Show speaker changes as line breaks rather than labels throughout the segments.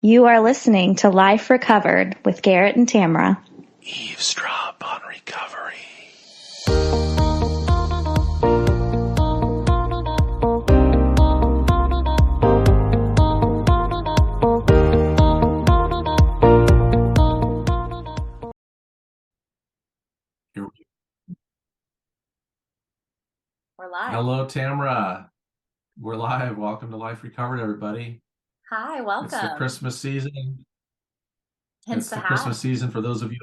You are listening to Life Recovered with Garrett and Tamara.
Eavesdrop on recovery.
We're live.
Hello, Tamara. We're live. Welcome to Life Recovered, everybody.
Hi, welcome.
It's the Christmas season.
Hence
It's
the
the
hat.
Christmas season for those of you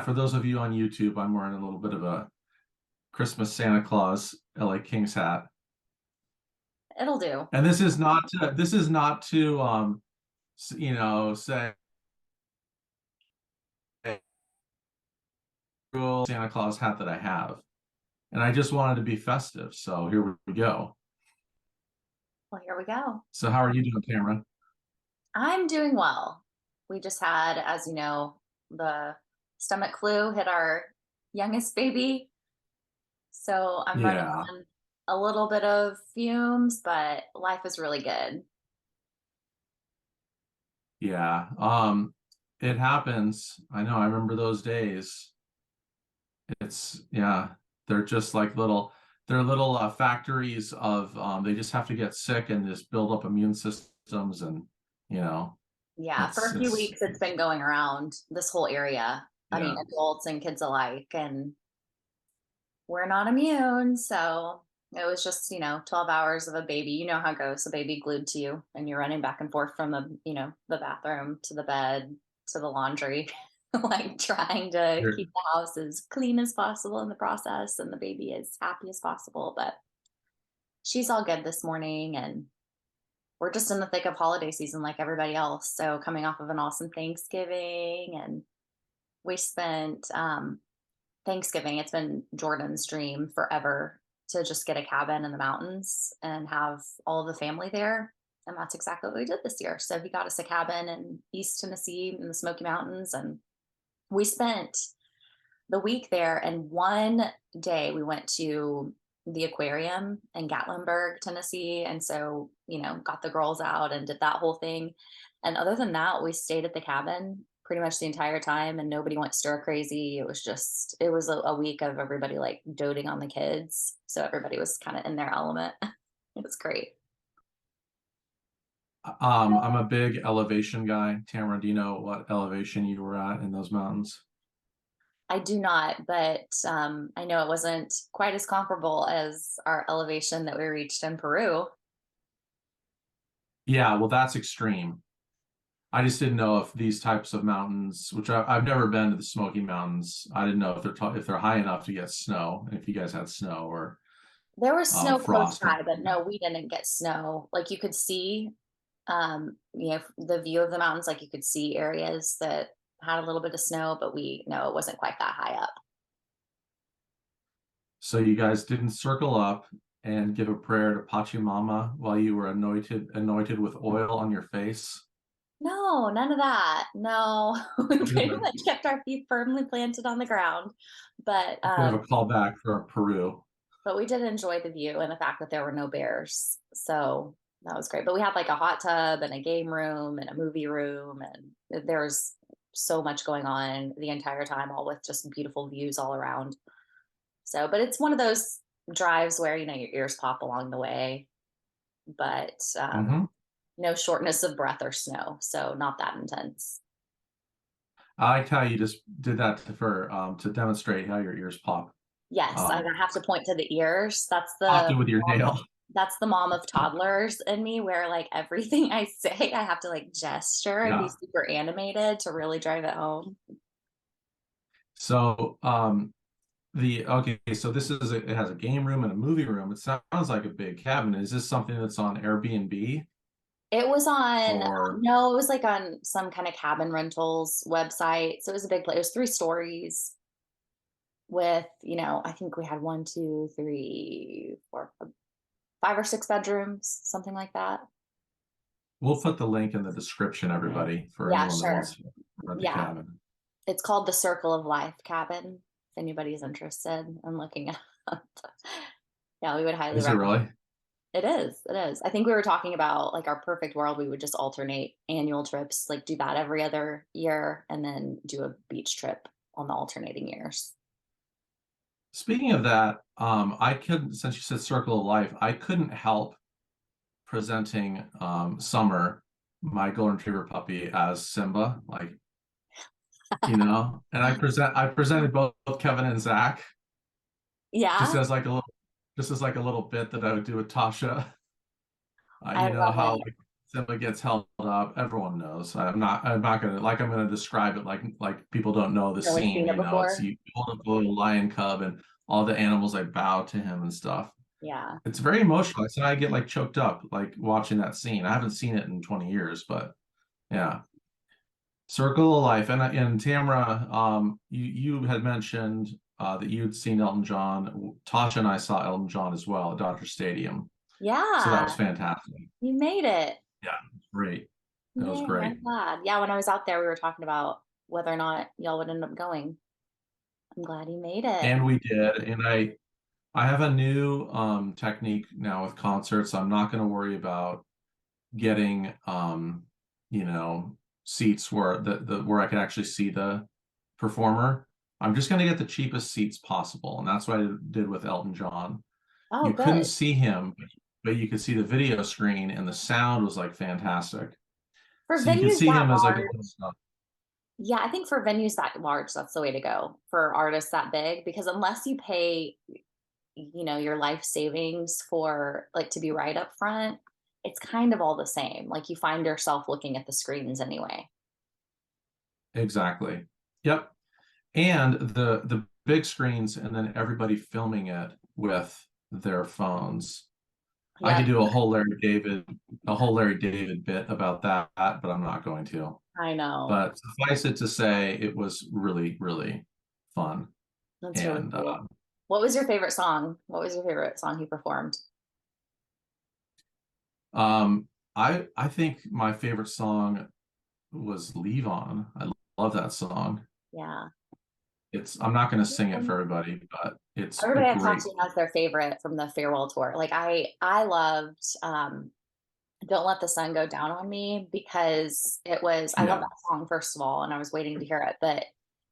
for those of you on YouTube. I'm wearing a little bit of a Christmas Santa Claus LA Kings hat.
It'll do.
And this is not to say Santa Claus hat that I have. And I just wanted to be festive. So here we go.
Well, here we go.
So how are you doing, Tamara?
I'm doing well. We just had, as you know, the stomach flu hit our youngest baby. So I'm running on a little bit of fumes, but life is really good.
Yeah. It happens. I know. I remember those days. They're just like little factories of they just have to get sick and just build up immune systems and
Yeah, for a few weeks it's been going around this whole area. I mean, adults and kids alike, and we're not immune. So it was just, 12 hours of a baby. You know how it goes, a baby glued to you and you're running back and forth from the bathroom to the bed to the laundry, like trying to keep the house as clean as possible in the process and the baby as happy as possible. But she's all good this morning, and we're just in the thick of holiday season like everybody else. So coming off of an awesome Thanksgiving, and we spent Thanksgiving, it's been Jordan's dream forever to just get a cabin in the mountains and have all of the family there. And that's exactly what we did this year. So he got us a cabin in East Tennessee in the Smoky Mountains. And we spent the week there. And one day we went to the aquarium in Gatlinburg, Tennessee. And so, got the girls out and did that whole thing. And other than that, we stayed at the cabin pretty much the entire time, and nobody went stir crazy. It was a week of everybody like doting on the kids. So everybody was kind of in their element. It was great.
I'm a big elevation guy. Tamara, do you know what elevation you were at in those mountains?
I do not, but I know it wasn't quite as comparable as our elevation that we reached in Peru.
Yeah, well, that's extreme. I just didn't know if these types of mountains, which I've never been to the Smoky Mountains, I didn't know if they're high enough to get snow, if you guys had snow or
there was snow close
frost.
by, but no, we didn't get snow. Like you could see, the view of the mountains, like you could see areas that had a little bit of snow, but it wasn't quite that high up.
So you guys didn't circle up and give a prayer to Pachamama while you were anointed with oil on your face?
No, none of that. No, we pretty much kept our feet firmly planted on the ground. But
Kind of a callback for Peru.
But we did enjoy the view and the fact that there were no bears. So that was great. But we had like a hot tub and a game room and a movie room, and there was so much going on the entire time, all with just beautiful views all around. So, but it's one of those drives where, your ears pop along the way, but no shortness of breath or snow. So not that intense.
I like how you just did that to demonstrate how your ears pop.
Yes, I have to point to the ears.
Often with your nail.
That's the mom of toddlers in me, where like everything I say, I have to like gesture and be super animated to really drive it home.
So so it has a game room and a movie room. It sounds like a big cabin. Is this something that's on Airbnb?
It was no, it was like on some kind of cabin rentals website. So it was a big place. It was 3 stories with, I think we had 1, 2, 3, 4, 5 or 6 bedrooms, something like that.
We'll put the link in the description, everybody, for anyone that wants to rent the cabin.
It's called the Circle of Life Cabin, if anybody's interested in looking at it. Yeah, we would highly recommend.
Is it really?
It is. It is. I think we were talking about like our perfect world. We would just alternate annual trips, like do that every other year, and then do a beach trip on the alternating years.
Speaking of that, I could, since you said circle of life, I couldn't help presenting Summer, my golden retriever puppy, as Simba, like, and I presented both Kevin and Zach just
Yeah,
as like a little bit that I would do with Tasha.
I love
How
it.
like Simba gets held up. Everyone knows. I'm gonna describe it like people don't know the
No one's
scene.
seen it
It's
before.
you hold up a little lion cub and all the animals like bow to him and stuff.
Yeah.
It's very emotional. So I get like choked up like watching that scene. I haven't seen it in 20 years, but yeah. Circle of Life. And Tamara, you had mentioned that you'd seen Elton John. Tasha and I saw Elton John as well at Dodger Stadium. So that was
Yeah.
fantastic.
You made it.
Yeah, it was great. It was
Yay,
great.
I'm glad. Yeah, when I was out there, we were talking about whether or not y'all would end up going. I'm glad you made it.
And we did. And I have a new technique now with concerts. I'm not going to worry about getting you know, seats where the where I can actually see the performer. I'm just going to get the cheapest seats possible, and that's what I did with Elton John.
Oh,
You couldn't
good.
see him, but you could see the video screen, and the sound was like fantastic.
For
So you could
venues
see
that
him as like a
large,
little stuff.
yeah, I think for venues that large, that's the way to go for artists that big, because unless you pay, your life savings for like to be right up front, it's kind of all the same. Like you find yourself looking at the screens anyway.
Exactly. Yep. And the big screens, and then everybody filming it with their phones. I could
Yep,
do a whole Larry David bit about that, but I'm not going to.
I know.
But suffice it to say, it was really, really fun.
That's really
And
cool. What was your favorite song? What was your favorite song he performed?
um, I think my favorite song was "Leave On." I love that song.
Yeah.
I'm not going to sing it for
Um,
everybody, but it's a
Everybody I talked
great.
to has their favorite from the farewell tour. Like I loved Don't Let the Sun Go Down on Me because I love
Yeah,
that song first of all, and I was waiting to hear it, but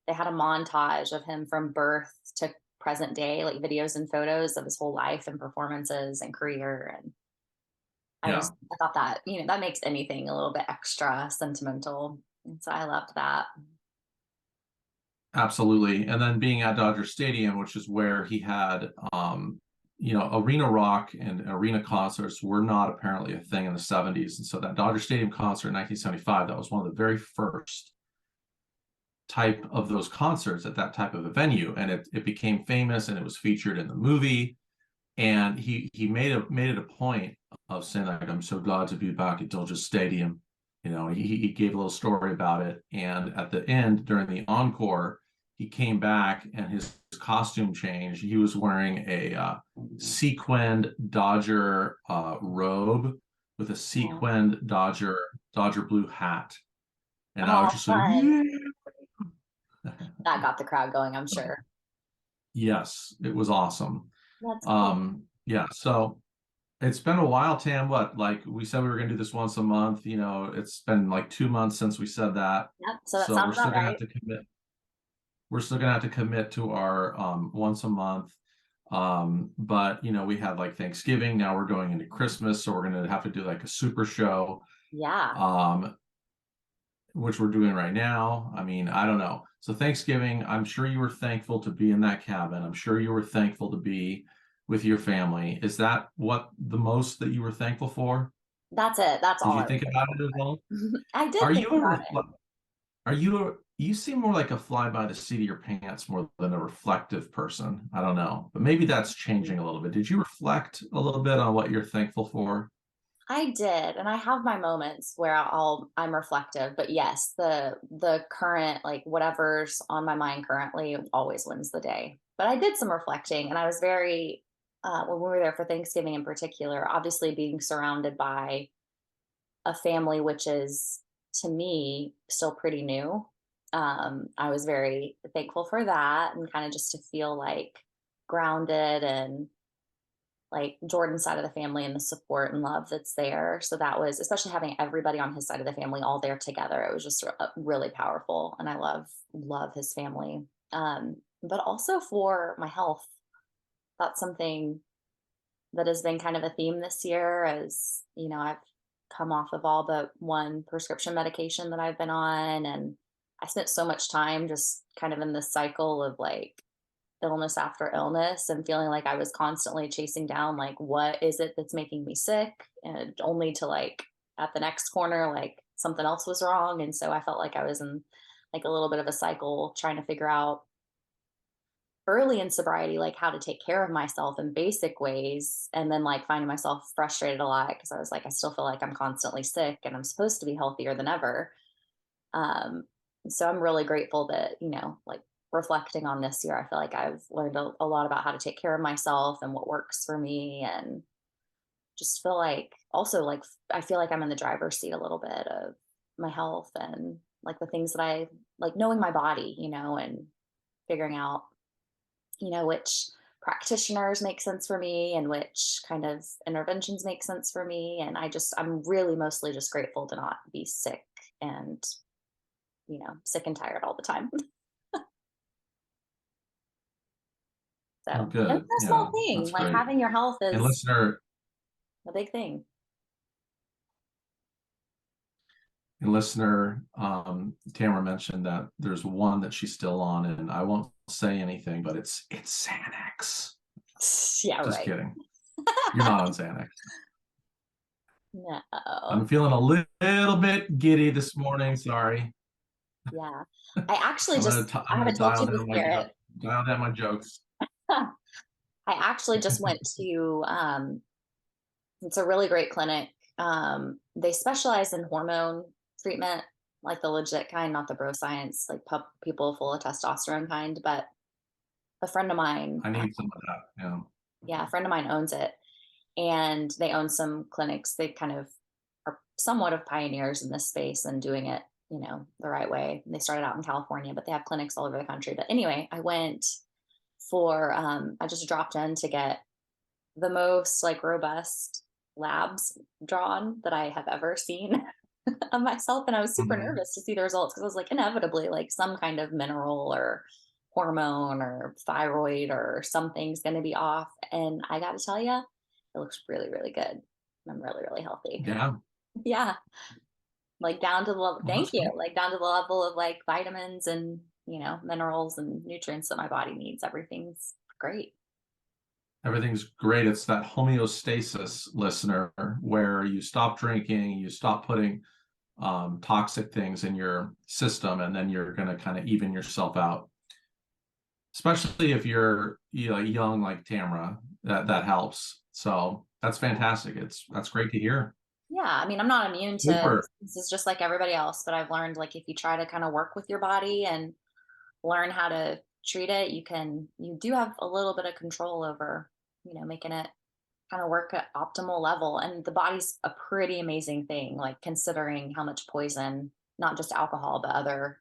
they had a montage of him from birth to present day, like videos and photos of his whole life and performances and career. And
yeah.
I thought that, that makes anything a little bit extra sentimental. And so I loved that.
Absolutely. And then being at Dodger Stadium, which is where he had, arena rock and arena concerts were not apparently a thing in the 70s. And so that Dodger Stadium concert in 1975, that was one of the very first type of those concerts at that type of a venue. And it became famous and it was featured in the movie. And he made it a point of saying like, I'm so glad to be back at Dodger Stadium. He gave a little story about it. And at the end, during the encore, he came back and his costume changed. He was wearing a sequined Dodger robe with a
Yeah.
sequined Dodger blue hat. And I was
Oh,
just like,
fun.
yeah.
That got the crowd going, I'm sure.
Yes, it was awesome.
That's cool.
Yeah, so it's been a while, Tam. What, like we said we were gonna do this once a month. It's been like 2 months since we said that.
Yep. So that
So
sounds about right.
we're still gonna have to commit to our once a month. But we have like Thanksgiving. Now we're going into Christmas, so we're gonna have to do like a super show.
Yeah.
Um, which we're doing right now. I mean, I don't know. So Thanksgiving, I'm sure you were thankful to be in that cabin. I'm sure you were thankful to be with your family. Is that what the most that you were thankful for?
That's it. That's
Did
all
you
I
think about it at all?
was. I did
Are
think
you a
about it.
you seem more like a fly by the seat of your pants more than a reflective person. I don't know, but maybe that's changing a little bit. Did you reflect a little bit on what you're thankful for?
I did, and I have my moments where I'm reflective, but yes, the current like whatever's on my mind currently always wins the day. But I did some reflecting, and I was very when we were there for Thanksgiving in particular, obviously being surrounded by a family which is to me still pretty new. I was very thankful for that and kind of just to feel like grounded and like Jordan's side of the family and the support and love that's there. So that was, especially having everybody on his side of the family all there together. It was just really powerful, and I love his family. But also for my health, that's something that has been kind of a theme this year. As you know, I've come off of all but one prescription medication that I've been on, and I spent so much time just kind of in this cycle of like illness after illness and feeling like I was constantly chasing down like what is it that's making me sick, and only to like at the next corner like something else was wrong. And so I felt like I was in like a little bit of a cycle trying to figure out early in sobriety like how to take care of myself in basic ways, and then like finding myself frustrated a lot because I was like I still feel like I'm constantly sick and I'm supposed to be healthier than ever. um, so I'm really grateful that, like reflecting on this year, I feel like I've learned a lot about how to take care of myself and what works for me. And just feel like also like I feel like I'm in the driver's seat a little bit of my health and like the things that I like knowing my body, and figuring out, which practitioners make sense for me and which kind of interventions make sense for me. And I'm really mostly just grateful to not be sick and sick and tired all the time. So,
Well,
and it's
good.
a small
Yeah,
thing.
that's
Like
great.
having your health
And
is
listener,
a big thing.
Tamara mentioned that there's one that she's still on, and I won't say anything, but it's Xanax.
Yeah,
Just
right.
kidding. You're not on Xanax. I'm
No.
feeling a little bit giddy this morning. Sorry.
Yeah. I actually just, I
I'm gonna
haven't told you
dial
this,
down my
Garrett.
jokes.
I actually just went to, it's a really great clinic. They specialize in hormone treatment, like the legit kind, not the bro science, like people full of testosterone kind. But a friend of mine,
I need some of that. Yeah.
yeah, a friend of mine owns it, and they own some clinics. They kind of are somewhat of pioneers in this space and doing it, the right way. They started out in California, but they have clinics all over the country. But anyway, I went for, I just dropped in to get the most like robust labs drawn that I have ever seen of myself. And I was super
Mhm.
nervous to see the results because I was like, inevitably, like some kind of mineral or hormone or thyroid or something's going to be off. And I got to tell you, it looks really, really good. I'm really, really healthy.
Yeah.
Yeah. Like down to the level,
Well,
thank
that's
you.
great.
Like down to the level of like vitamins and, minerals and nutrients that my body needs. Everything's great.
Everything's great. It's that homeostasis, listener, where you stop drinking, you stop putting toxic things in your system, and then you're going to kind of even yourself out. Especially if you're young like Tamara, that helps. So that's fantastic. That's great to hear.
Yeah, I mean, I'm not immune to
Super.
this is just like everybody else, but I've learned like if you try to kind of work with your body and learn how to treat it, you do have a little bit of control over, making it kind of work at optimal level. And the body's a pretty amazing thing, like considering how much poison, not just alcohol, but other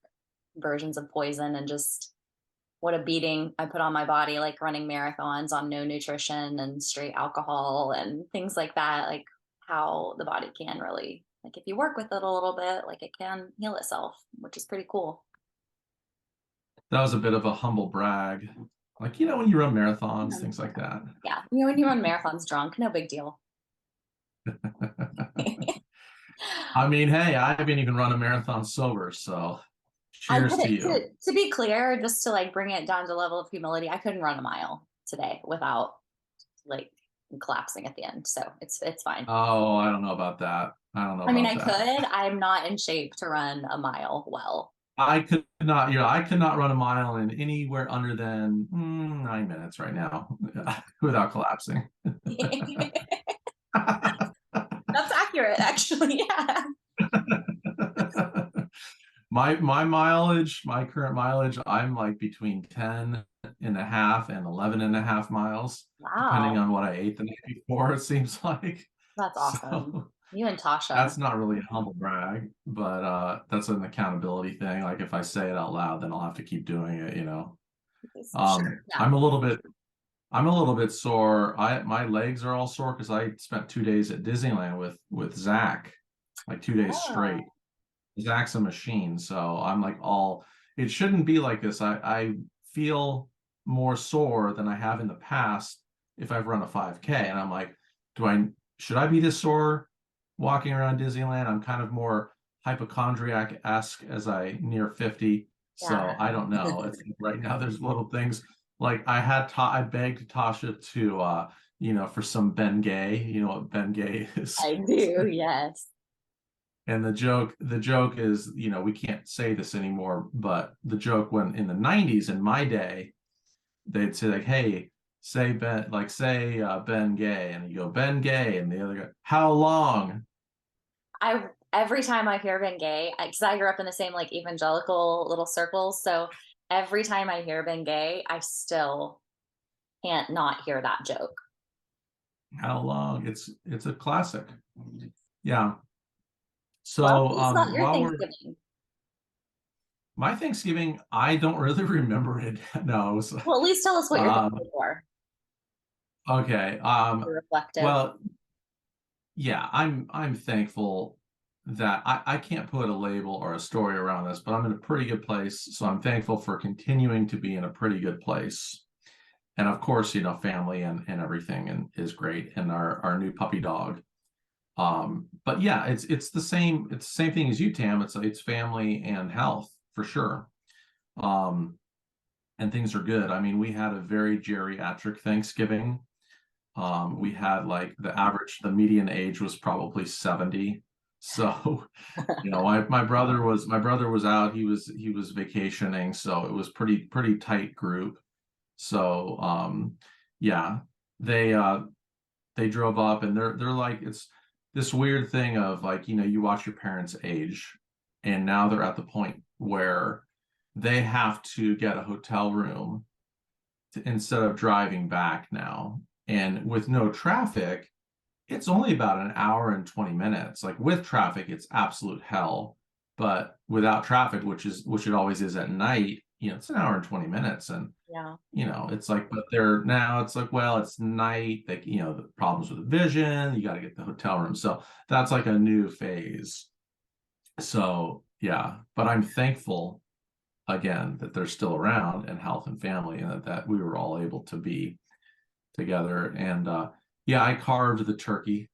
versions of poison, and just what a beating I put on my body, like running marathons on no nutrition and straight alcohol and things like that. Like how the body can really, like if you work with it a little bit, like it can heal itself, which is pretty cool.
That was a bit of a humble brag. Like, when you run marathons,
Yeah.
things like that.
Yeah. When you run marathons drunk, no big deal.
I mean, hey, I haven't even run a marathon sober, so
I
cheers to
couldn't,
you.
to be clear, just to like bring it down to level of humility, I couldn't run a mile today without like collapsing at the end. So it's fine.
Oh, I don't know about that. I don't know
I mean,
about
I
that.
could. I'm not in shape to run a mile well.
I could not, I could not run a mile in anywhere under than 9 minutes right now without collapsing.
That's accurate, actually. Yeah.
My current mileage, I'm like between 10 and a half and 11 and a half miles, depending
Wow.
on what I ate the night before, it seems like.
That's awesome.
So
You and Tasha.
that's not really a humble brag, but that's an accountability thing. Like if I say it out loud, then I'll have to keep doing it.
Sure. Yeah.
I'm a little bit I'm a little bit sore. My legs are all sore because I spent 2 days at Disneyland with Zach, like 2 days straight.
Oh,
Zach's a machine, so I'm like all. It shouldn't be like this. I feel more sore than I have in the past if I've run a 5K, and I'm like, do I should I be this sore walking around Disneyland? I'm kind of more hypochondriac-esque as I near 50, so
yeah,
I don't know. It's right now there's little things like I begged Tasha to for some Bengay. You know what Bengay is?
I do. Yes.
And the joke is, we can't say this anymore, but the joke when in the 90s in my day, they'd say like, hey, say Ben, like say Ben Gay, and you go Ben Gay, and the other guy, how long?
I every time I hear Ben Gay, because I grew up in the same like evangelical little circles, so every time I hear Ben Gay, I still can't not hear that joke.
How long? It's a classic. Yeah.
Well,
So
tell us about your
while we're
Thanksgiving.
my Thanksgiving, I don't really remember it. No, it was
Well, at least tell us what you're
um
thankful for.
okay.
You're reflective.
Well, yeah, I'm thankful that I can't put a label or a story around this, but I'm in a pretty good place. So I'm thankful for continuing to be in a pretty good place. And of course, family and everything and is great. And our new puppy dog. But yeah, it's the same thing as you, Tam. It's family and health for sure. Um, and things are good. I mean, we had a very geriatric Thanksgiving. We had like the median age was probably 70. So, my brother was out, he was vacationing, so it was pretty tight group. So, yeah, they they drove up and they're like it's this weird thing of like, you watch your parents age and now they're at the point where they have to get a hotel room instead of driving back now. And with no traffic, it's only about an hour and 20 minutes. Like with traffic, it's absolute hell. But without traffic, which it always is at night, it's an hour and 20 minutes. And,
Yeah.
it's like, but they're now it's like, well, it's night, like, the problems with the vision, you got to get the hotel room. So that's like a new phase. So yeah, but I'm thankful again that they're still around and health and family and that we were all able to be together. And yeah, I carved the turkey,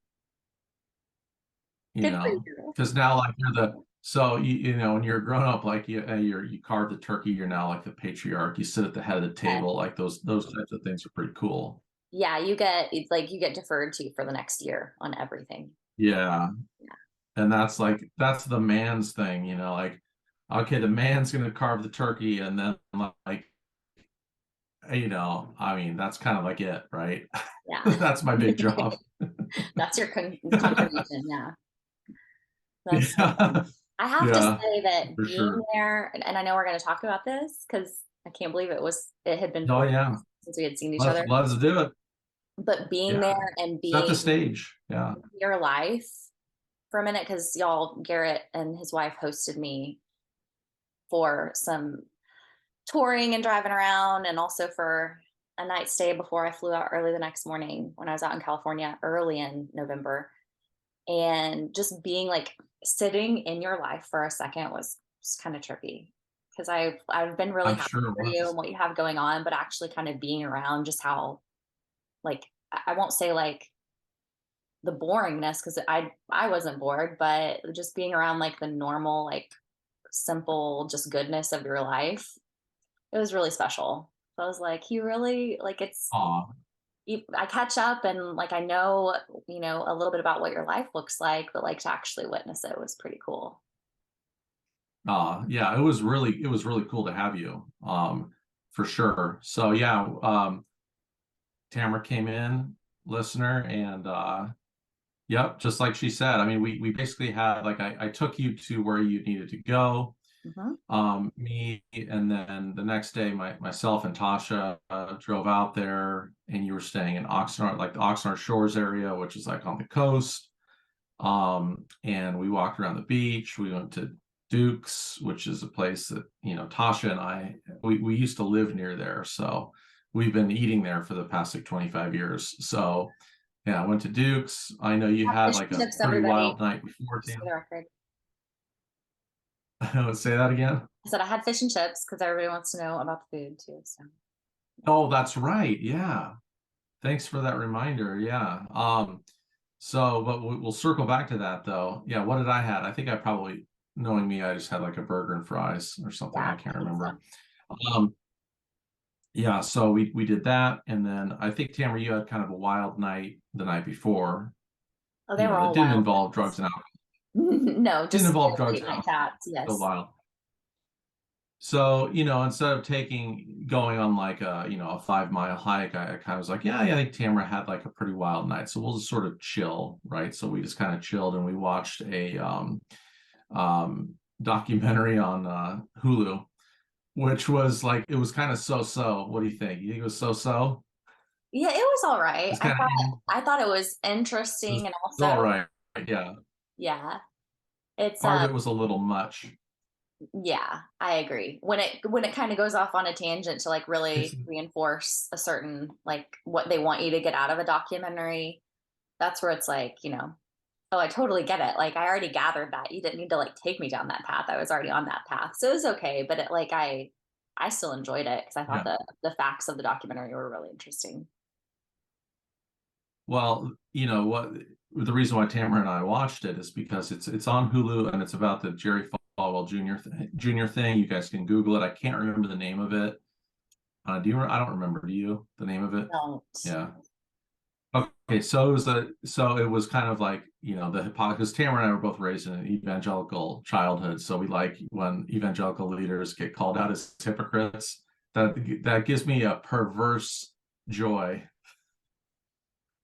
Good for you.
because now like you're the so when you're a grown up, like you carve the turkey, you're now like the patriarch, you sit at the head of the
Yes.
table, like those types of things are pretty cool.
Yeah, you get it's like you get deferred to for the next year on everything.
Yeah,
Yeah.
and that's the man's thing, like, okay, the man's gonna carve the turkey, and then like, I mean, that's kind of like it, right?
Yeah.
That's my big job.
That's your contribution. Yeah. That's so
Yeah,
fun. I have to
yeah,
say that
for
being
sure.
there, and I know we're going to talk about this because I can't believe it had been
Oh
4 years
yeah,
since we had seen each
let's
other.
let's do it.
But being
Yeah,
there and
set the
being
stage. Yeah.
in your life for a minute, because y'all, Garrett and his wife hosted me for some touring and driving around, and also for a night stay before I flew out early the next morning when I was out in California early in November. And just being like sitting in your life for a second was kind of trippy because I've been really
I'm
happy
sure it
for you
was.
and what you have going on, but actually kind of being around just how like I won't say like the boringness because I wasn't bored, but just being around like the normal like simple just goodness of your life, it was really special. So I was like, you really like
Aw,
I catch up and like I know, a little bit about what your life looks like, but like to actually witness it was pretty cool.
yeah, it was really cool to have you, for sure. So yeah, Tamara came in, listener, and yep, just like she said. I mean, we basically had like I took you to where you needed to go.
Hmm.
Me and then the next day, myself and Tasha drove out there, and you were staying in Oxnard, like the Oxnard Shores area, which is like on the coast. And we walked around the beach. We went to Duke's, which is a place that, Tasha and I, we used to live near there. So we've been eating there for the past like 25 years. So yeah, I went to Duke's. I know you
Have
had
fish
like
and
a
chips,
pretty
everybody.
wild night before,
Just for
Tam.
the record.
Say that again.
I said I had fish and chips because everybody wants to know about the food too. So
Oh, that's right. Yeah. Thanks for that reminder. Yeah. So, but we'll circle back to that though. Yeah. What did I had? I think I probably, knowing me, I just had like a burger and fries or something. I
yeah,
can't
I think so.
remember. Um, yeah. So we did that, and then I think Tamara, you had kind of a wild night the night before.
Oh, they
You
were
know, that
all
didn't
wild
involve drugs
nights.
and alcohol.
No,
Didn't
just
involve drugs
late
and
night
alcohol.
chats.
Still
Yes.
wild. So, instead of going on like a 5 mile hike, I kind of was like, yeah, I think Tamara had like a pretty wild night. So we'll just sort of chill, right? So we just kind of chilled and we watched a documentary on Hulu, which was like, it was kind of so-so. What do you think? You think it was so-so?
Yeah, it was all
It
right.
was kind of,
I thought it was
it was,
interesting
it
and
was all
also,
right. Yeah.
yeah, it's
Part of it was a little much.
yeah, I agree. When it kind of goes off on a tangent to like
It's,
really reinforce a certain like what they want you to get out of a documentary, that's where it's like, oh, I totally get it. Like I already gathered that. You didn't need to like take me down that path. I was already on that path. So it was okay, but I still enjoyed it because I thought
yeah.
the facts of the documentary were really interesting.
Well, you know what, the reason why Tamara and I watched it is because it's on Hulu and it's about the Jerry Falwell Jr. thing. You guys can Google it. I can't remember the name of it. I don't remember. Do you the name of it?
Don't.
Yeah. Okay. So it was kind of like, the hypocrisy, because Tamara and I were both raised in an evangelical childhood. So we like when evangelical leaders get called out as hypocrites. That gives me a perverse joy.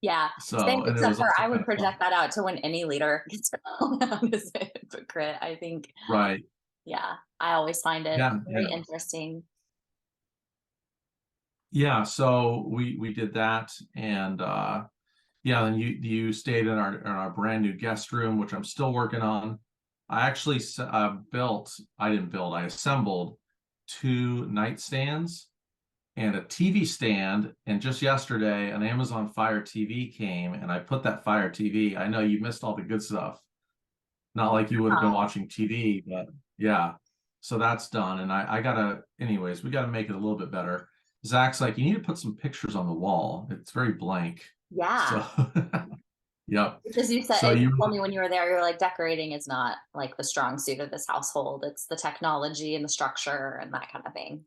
Yeah, same.
So, and it
Except
was
for
also
I
kind
would
of fun.
project that out to when any leader gets called out as a hypocrite. I think,
Right.
yeah, I always find it
Yeah.
very
Yeah.
interesting.
Yeah, so we did that, and yeah, then you stayed in our brand new guest room, which I'm still working on. I actually I didn't build, I assembled two nightstands and a TV stand, and just yesterday an Amazon Fire TV came, and I put that Fire TV. I know you missed all the good stuff. Not like you would have been
Oh,
watching TV, but yeah. So that's done. And I gotta, anyways, we gotta make it a little bit better. Zach's like, you need to put some pictures on the wall. It's very blank.
yeah.
So yep.
Because you said,
So
and you
you
told me when you were there, you're like, decorating is not like the strong suit of this household. It's the technology and the structure and that kind of thing.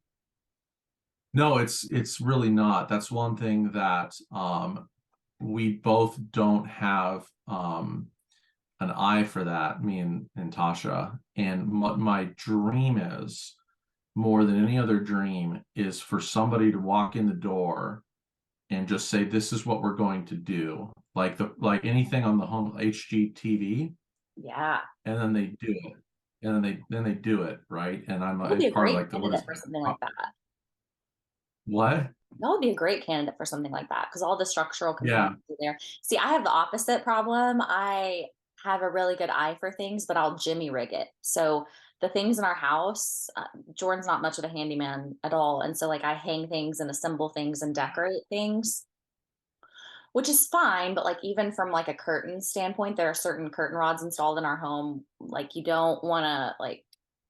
no, it's really not. That's one thing that we both don't have an eye for that, me and Tasha. And my dream is, more than any other dream, is for somebody to walk in the door and just say, this is what we're going to do, like anything on the home HGTV,
Yeah.
and then they do it, and then they do it, right? And I'm
That would be
it's
a
part of
great
like the, what is
candidate
it,
for something like that.
what?
That would be a great candidate for something like that because all the structural
Yeah.
components are there. See, I have the opposite problem. I have a really good eye for things, but I'll jimmy rig it. So the things in our house, Jordan's not much of a handyman at all. And so, like, I hang things and assemble things and decorate things, which is fine. But, like, even from like a curtain standpoint, there are certain curtain rods installed in our home. Like, you don't want to, like,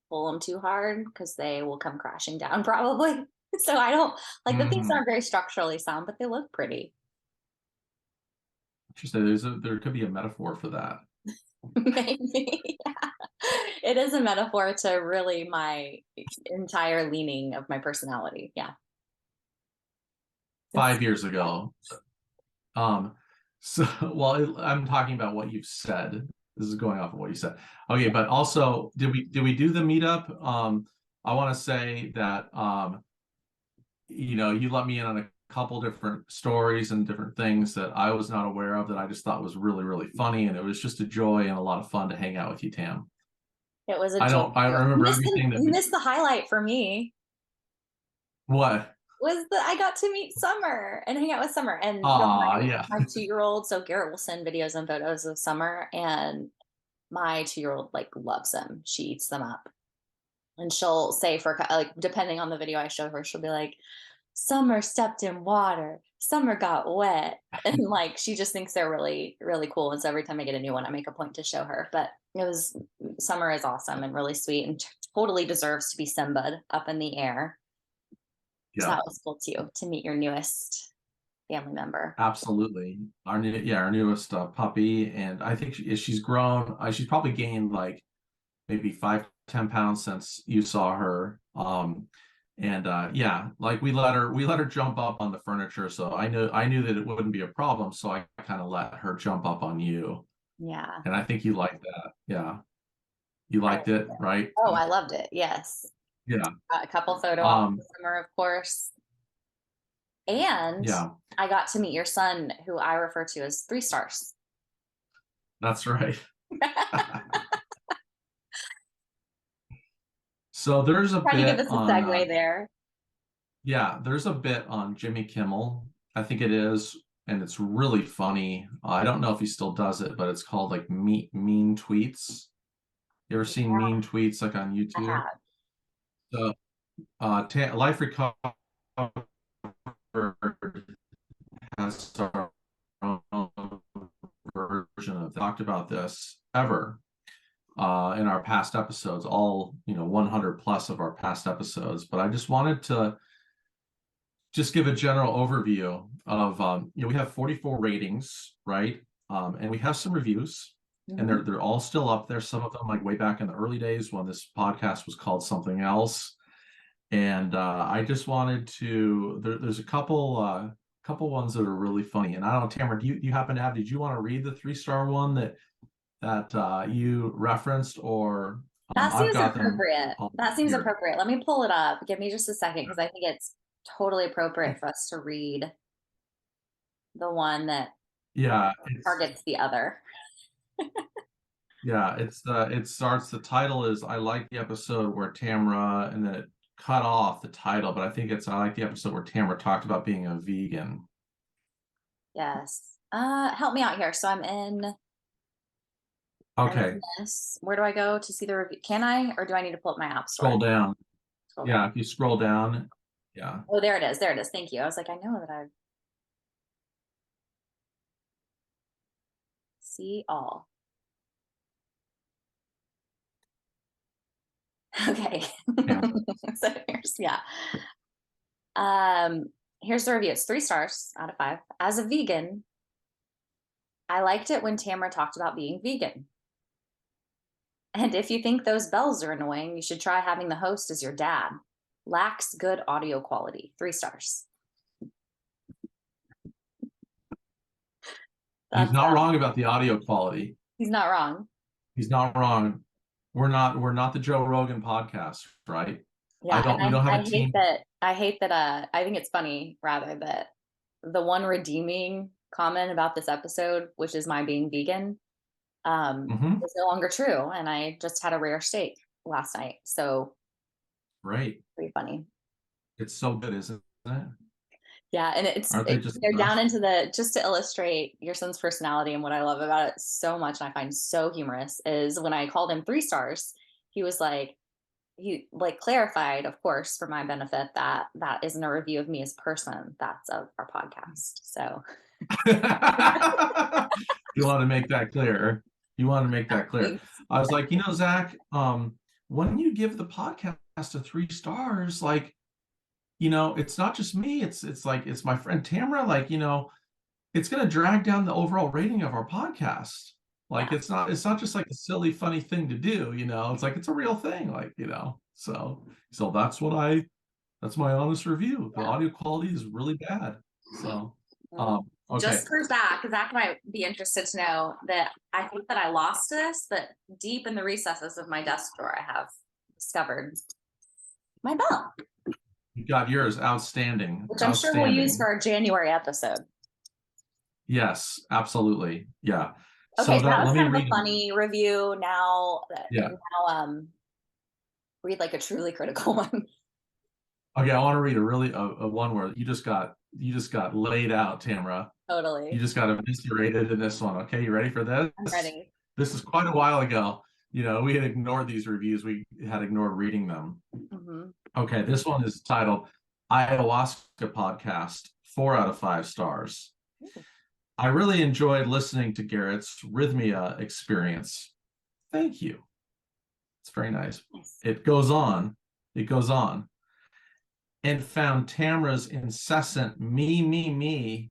pull them too hard because they will come crashing down probably. So I don't like the things
Hmm.
aren't very structurally sound, but they look pretty.
Interesting. There could be a metaphor for that.
Maybe. Yeah. It is a metaphor to really my entire leaning of my personality. Yeah. It's
5 years
yeah.
ago. Um, so well, I'm talking about what you've said. This is going off of what you said. Okay, but also, did we do the meetup? I want to say that you let me in on a couple different stories and different things that I was not aware of, that I just thought was really, really funny, and it was just a joy and a lot of fun to hang out with you, Tam.
It was a
I
joy.
don't I remember everything that
You
we
missed the highlight for me
what?
was that I got to meet Summer and hang out with Summer. And
Ah, yeah.
my 2-year-old, so Garrett will send videos and photos of Summer, and my 2-year-old like loves them. She eats them up. And she'll say, for like, depending on the video I show her, she'll be like, Summer stepped in water, Summer got wet. And like she just thinks they're really, really cool. And so every time I get a new one, I make a point to show her. But it was Summer is awesome and really sweet and totally deserves to be Simba up in the air. So
Yeah,
that was cool too, to meet your newest family member.
absolutely. Our newest puppy, and I think she's grown. She's probably gained like maybe 5-10 pounds since you saw her. And yeah, like we let her jump up on the furniture, so I knew that it wouldn't be a problem, so I kind of let her jump up on you,
Yeah.
and I think you liked that. Yeah, you
I
liked
loved
it,
it.
right?
Oh, I loved it. Yes.
Yeah.
Got a couple photo ops
um
of Summer, of course. And
yeah,
I got to meet your son, who I refer to as 3 stars.
that's right. So there's a
Trying to give
bit
us a
on
segue there.
yeah, there's a bit on Jimmy Kimmel, I think it is, and it's really funny. I don't know if he still does it, but it's called like Mean Tweets. You ever seen
Yeah,
Mean Tweets like on
I
YouTube?
have.
So Life Recovered has our own version of talked about this ever in our past episodes, all 100 plus of our past episodes. But I just wanted to just give a general overview of we have 44 ratings, right? And we have some reviews, and
Mhm.
they're all still up there. Some of them like way back in the early days when this podcast was called something else. And I just wanted to there's a couple ones that are really funny. And I don't know, Tamara, do you happen to have, did you want to read the 3-star one that you referenced, or
That
I've
seems
got them
appropriate.
all
That seems
here.
appropriate. Let me pull it up. Give me just a second because I think it's totally appropriate for us to read the one that
Yeah,
targets the other.
it starts, the title is I like the episode where Tamara, and then it cut off the title, but I think it's I like the episode where Tamara talked about being a vegan.
Yes. Help me out here. So I'm
Okay,
in this. Where do I go to see the review? Can I, or do I need to pull up my app store?
scroll down.
Scroll down.
Yeah, if you scroll down, yeah.
Oh, there it is. There it is. Thank you. I was like, I know that I see all. Okay.
Yeah.
So yeah. Um, here's the review. It's 3 stars out of 5. As a vegan, I liked it when Tamara talked about being vegan. And if you think those bells are annoying, you should try having the host as your dad. Lacks good audio quality. 3 stars.
He's
That's
not wrong about the audio quality.
He's not wrong.
He's not wrong. We're not the Joe Rogan podcast, right?
Yeah,
We
and
don't have
I
a
hate
team.
that I think it's funny rather that the one redeeming comment about this episode, which is my being vegan,
Hmm.
is no longer true. And I just had a rare steak last night. So
Right.
pretty funny.
It's so good, isn't it?
Yeah, and
Aren't they just
they're
the
down
best?
into the just to illustrate your son's personality and what I love about it so much and I find so humorous is when I called him 3 stars, he was like he like clarified, of course, for my benefit that that isn't a review of me as a person, that's of our podcast. So
You want to make that clear. You want to make that clear.
thanks.
I was like, Zach, when you give the podcast a 3 stars, like, it's not just me. It's like it's my friend Tamara. Like, it's going to drag down the overall rating of our podcast. Like,
Yeah.
it's not just like a silly, funny thing to do. It's like it's a real thing. Like, so that's my honest review. The
Yeah.
audio quality is really bad. So, okay.
Just for Zach might be interested to know that I think that I lost this, but deep in the recesses of my desk drawer, I have discovered my bell,
You got yours. Outstanding.
which I'm sure we'll use for
Outstanding.
our January episode.
Yes, absolutely. Yeah.
Okay,
So
so that
that
was
let me
kind of a
read.
funny review.
Yeah.
Read like a truly critical one.
Okay, I want to read a one where you just got laid out, Tamara. You
Totally.
just got eviscerated in this one. Okay, you ready for this?
I'm ready.
This is quite a while ago. We had ignored these reviews. We had ignored reading them.
Hmm.
Okay, this one is titled, ayahuasca podcast, 4 out of 5 stars. I really enjoyed listening to Garrett's Rhythmia experience. Thank you. It's very nice. It goes on. It goes on. And found Tamara's incessant me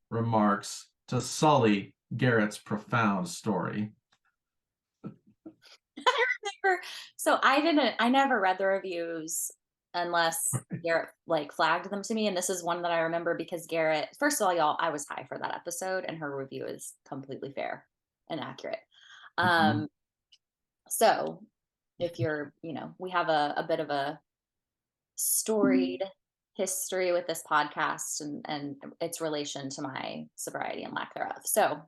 remarks to sully Garrett's profound story.
I remember. So I never read the reviews unless Garrett like flagged them to me. And this is one that I remember because Garrett, first of all, y'all, I was high for that episode and her review is completely fair and accurate. So if you're, we have a bit of a storied history with this podcast and its relation to my sobriety and lack thereof. So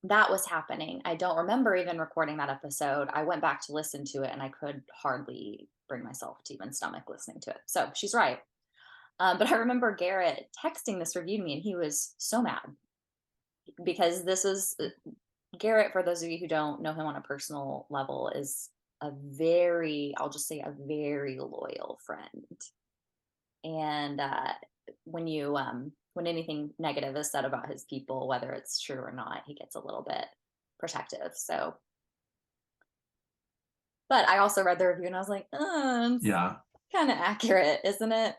that was happening. I don't remember even recording that episode. I went back to listen to it and I could hardly bring myself to even stomach listening to it. So she's right. But I remember Garrett texting this review to me and he was so mad because this is Garrett, for those of you who don't know him on a personal level, is I'll just say a very loyal friend. And when anything negative is said about his people, whether it's true or not, he gets a little bit protective. So, but I also read the review and I was like,
yeah,
kind of accurate, isn't it?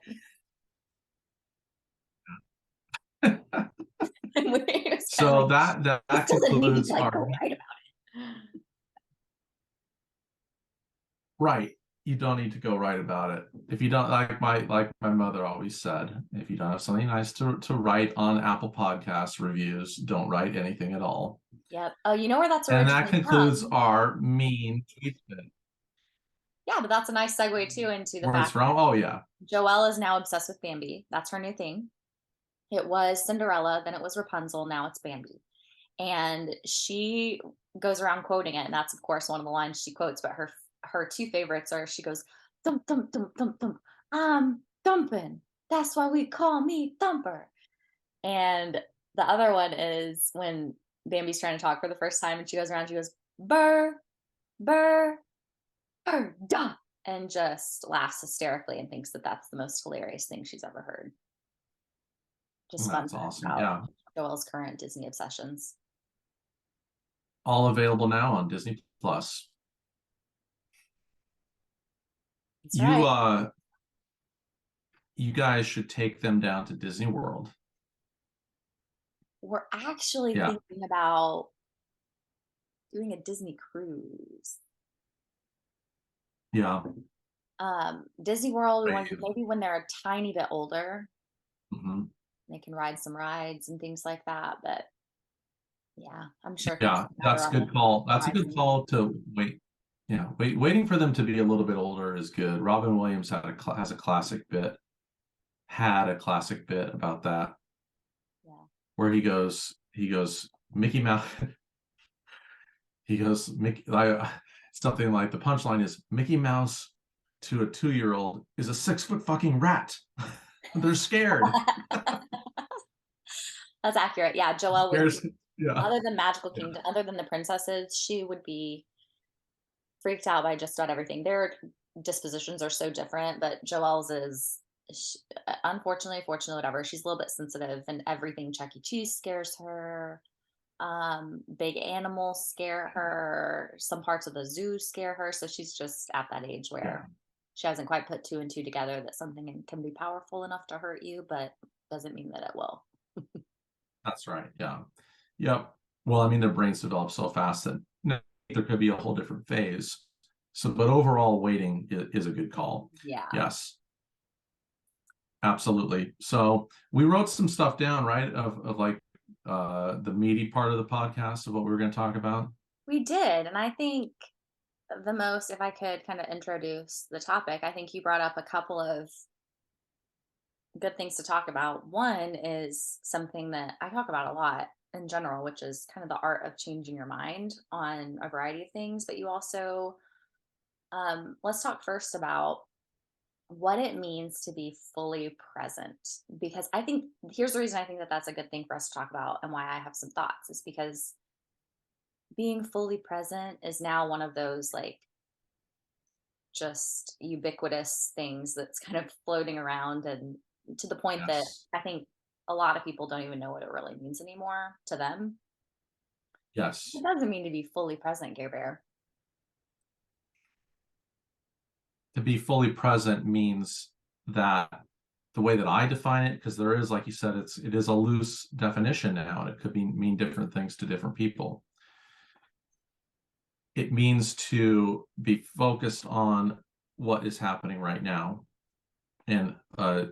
So that concludes our
go right about it.
Right. You don't need to go right about it. If you don't, like my mother always said, if you don't have something nice to write on Apple Podcast reviews, don't write anything at all.
Yep. Oh, you know where that's
and that concludes
from?
our mean tweetbit.
Yeah, but that's a nice segue too into the
Where it's from. Oh yeah.
Joelle is now obsessed with Bambi. That's her new thing. It was Cinderella, then it was Rapunzel, now it's Bambi. And she goes around quoting it, and that's of course one of the lines she quotes, but her two favorites are she goes, thump, thump, thump, thump, thump, I'm thumping. That's why we call me Thumper. And the other one is when Bambi's trying to talk for the first time and she goes around, she goes, burr, burr, burr, duh, and just laughs hysterically and thinks that that's the most hilarious thing she's ever heard. Just fun.
That's awesome. Yeah.
Joelle's current Disney obsessions.
All available now on Disney Plus.
That's right.
You guys should take them down to Disney World.
We're actually thinking about doing a Disney cruise.
Yeah.
Disney World, we want to maybe when they're a tiny bit older.
Mm-hmm.
They can ride some rides and things like that. But yeah, I'm sure.
Yeah, that's a good call. That's a good call to wait. Yeah, waiting for them to be a little bit older is good. Robin Williams has a classic bit. Had a classic bit about that.
Yeah.
Where he goes, Mickey Mouse. He goes, something like the punchline is Mickey Mouse to a 2-year-old is a 6-foot fucking rat. They're scared.
That's accurate. Yeah, Joelle would.
Yeah.
Other than Magical Kingdom, other than the princesses, she would be freaked out by just about everything. Their dispositions are so different, but Joelle's is, unfortunately, fortunately, whatever. She's a little bit sensitive, and everything Chuck E. Cheese scares her. Big animals scare her. Some parts of the zoo scare her. So she's just at that age where she hasn't quite put 2 and 2 together that something can be powerful enough to hurt you, but doesn't mean that it will.
That's right. Yeah. Yep. Well, I mean, their brains develop so fast that there could be a whole different phase. So, but overall, waiting is a good call.
Yeah.
Yes. Absolutely. So we wrote some stuff down, right? Of like the meaty part of the podcast of what we were going to talk about.
We did. And I think the most, if I could kind of introduce the topic, I think you brought up a couple of good things to talk about. One is something that I talk about a lot in general, which is kind of the art of changing your mind on a variety of things. But you also, let's talk first about what it means to be fully present. Because I think here's the reason I think that that's a good thing for us to talk about and why I have some thoughts is because being fully present is now one of those like just ubiquitous things that's kind of floating around, and to the point that
Yes.
I think a lot of people don't even know what it really means anymore to them. It
Yes.
doesn't mean to be fully present, Care Bear.
To be fully present means that the way that I define it, because there is, like you said, it is a loose definition now, and it could mean different things to different people. It means to be focused on what is happening right now. And a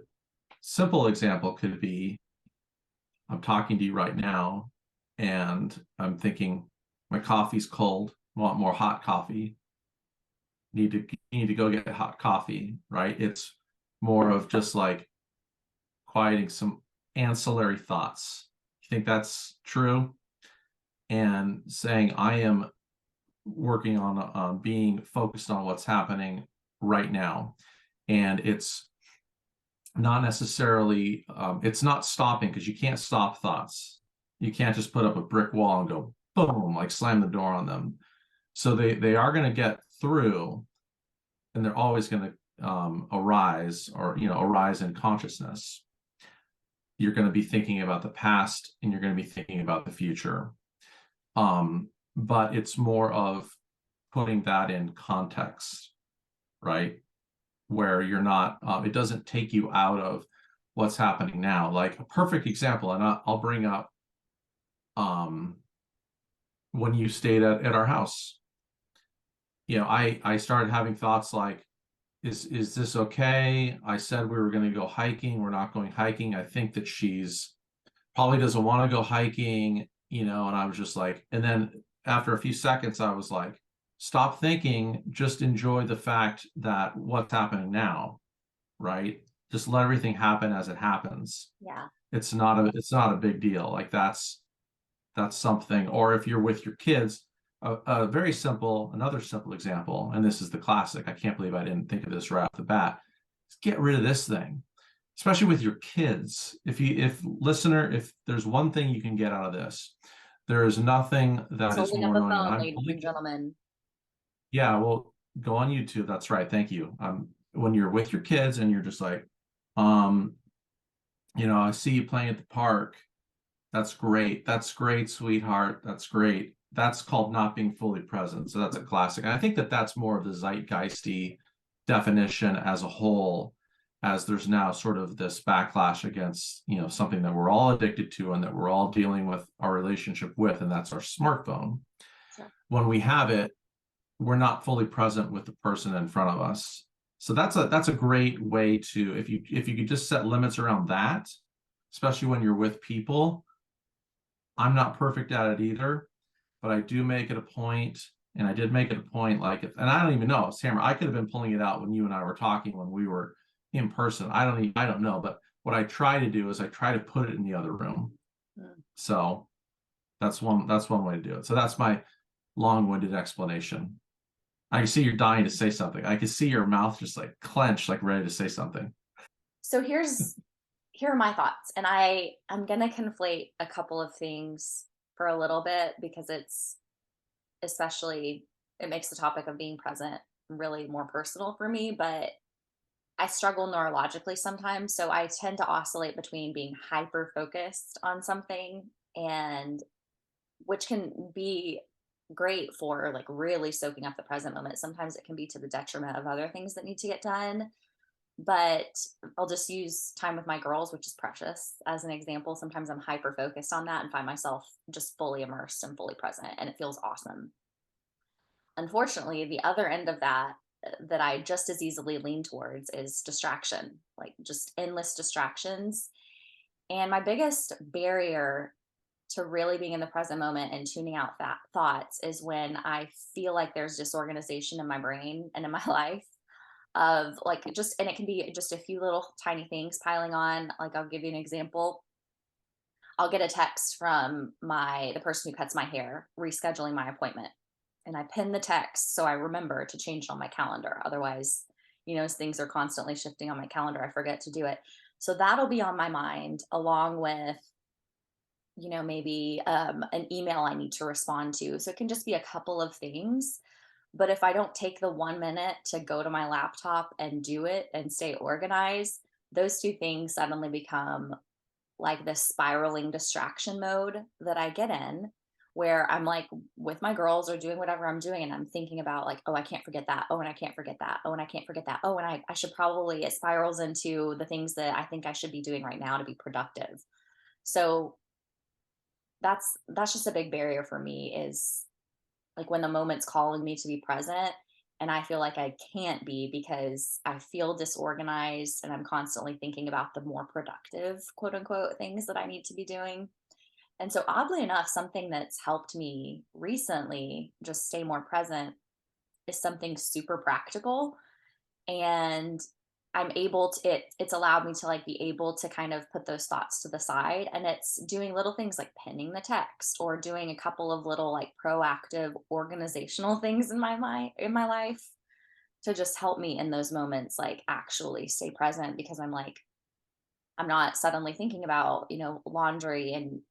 simple example could be, I'm talking to you right now, and I'm thinking, my coffee's cold, want more hot coffee. Need to go get hot coffee, right? It's more of just like quieting some ancillary thoughts. You think that's true? And saying, I am working on being focused on what's happening right now. And it's not necessarily, it's not stopping, because you can't stop thoughts. You can't just put up a brick wall and go boom, like slam the door on them. So they are going to get through, and they're always going to arise, or arise in consciousness. You're going to be thinking about the past, and you're going to be thinking about the future. But it's more of putting that in context, right? Where you're not, it doesn't take you out of what's happening now. Like a perfect example, and I'll bring up um, when you stayed at our house. I started having thoughts like, is this okay? I said we were going to go hiking. We're not going hiking. I think that she's probably doesn't want to go hiking, and I was just like, and then after a few seconds, I was like, stop thinking, just enjoy the fact that what's happening now, right? Just let everything happen as it happens.
Yeah.
It's not a big deal. Like that's something. Or if you're with your kids, another simple example, and this is the classic. I can't believe I didn't think of this right off the bat. Is get rid of this thing, especially with your kids. If there's one thing you can get out of this, there is nothing
He's
that is
holding up
more
a
annoying. And
phone,
I'm
ladies and gentlemen.
yeah, well, go on YouTube. That's right. Thank you. When you're with your kids and you're just like, um, I see you playing at the park. That's great. That's great, sweetheart. That's great. That's called not being fully present. So that's a classic. And I think that that's more of the zeitgeisty definition as a whole, as there's now sort of this backlash against, something that we're all addicted to and that we're all dealing with our relationship with, and that's our smartphone.
Sure.
When we have it, we're not fully present with the person in front of us. So that's a great way to, if you could just set limits around that, especially when you're with people. I'm not perfect at it either, but I do make it a point, and I did make it a point, like, and I don't even know, Tamara, I could have been pulling it out when you and I were talking when we were in person. I don't know, but what I try to do is I try to put it in the other room.
Mm.
So that's one way to do it. So that's my long-winded explanation. I can see you're dying to say something. I can see your mouth just like clenched, like ready to say something.
So here are my thoughts, and I'm gonna conflate a couple of things for a little bit because it makes the topic of being present really more personal for me, but I struggle neurologically sometimes. So I tend to oscillate between being hyper focused on something, and which can be great for like really soaking up the present moment. Sometimes it can be to the detriment of other things that need to get done. But I'll just use time with my girls, which is precious, as an example. Sometimes I'm hyper focused on that and find myself just fully immersed and fully present, and it feels awesome. Unfortunately, the other end of that, that I just as easily lean towards, is distraction, like just endless distractions. And my biggest barrier to really being in the present moment and tuning out that thoughts is when I feel like there's disorganization in my brain and in my life, of like, just, and it can be just a few little tiny things piling on. Like, I'll give you an example. I'll get a text from the person who cuts my hair rescheduling my appointment, and I pin the text so I remember to change it on my calendar. Otherwise, as things are constantly shifting on my calendar, I forget to do it. So that'll be on my mind, along with maybe an email I need to respond to. So it can just be a couple of things, But if I don't take the 1 minute to go to my laptop and do it and stay organized, those two things suddenly become like this spiraling distraction mode that I get in, where I'm like with my girls or doing whatever I'm doing, and I'm thinking about like, oh, I can't forget that. Oh, and I can't forget that. Oh, and I can't forget that. Oh, and I should probably, it spirals into the things that I think I should be doing right now to be productive. So that's just a big barrier for me, is like when the moment's calling me to be present and I feel like I can't be because I feel disorganized and I'm constantly thinking about the more productive, quote unquote, things that I need to be doing. And so, oddly enough, something that's helped me recently just stay more present is something super practical. And I'm able to, it's allowed me to like be able to kind of put those thoughts to the side, and it's doing little things like pinning the text or doing a couple of little like proactive organizational things in my mind, in my life, to just help me in those moments like actually stay present, because I'm like, I'm not suddenly thinking about, laundry and